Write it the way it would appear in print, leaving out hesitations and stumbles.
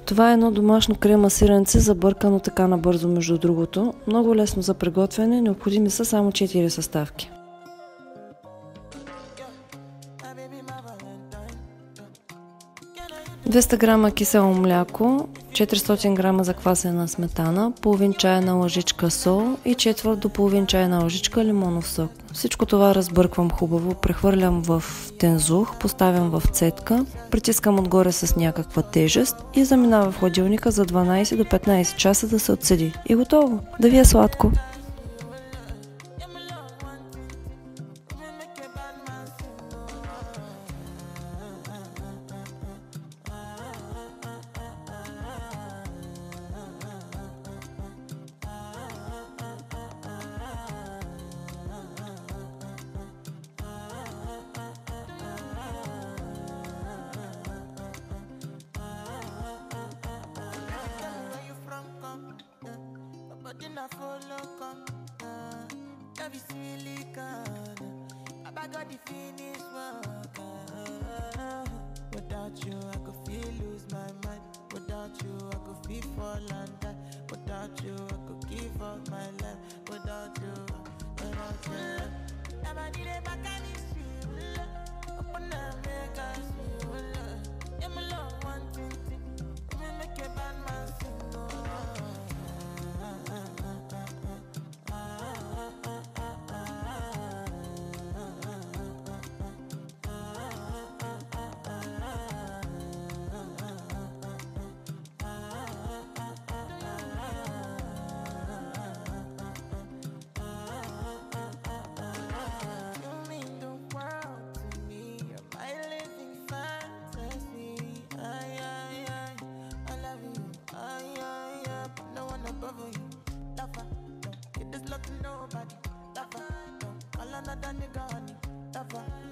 Това е едно домашно крема сиренце, забъркано така набързо между другото. Много лесно за приготвяне, необходими са само 4 съставки. 200 грама кисело мляко, 400 грама заквасена сметана, половин чайна лъжичка сол и четвърт до половин чайна лъжичка лимонов сок. Всичко това разбърквам хубаво, прехвърлям в тензух, поставям в цетка, притискам отгоре с някаква тежест и заминава в хладилника за 12 до 15 часа да се отседи. И готово! Да ви е сладко! Without you, I could feel lose my mind. Without you, I could feel fall and die. Without you, I could give up my life. Without you, never did it back at this shit. Open up, make us feel. Yeah, my love, one thing. We make a bad man sing. Nobody, lover, call another nigga honey, lover.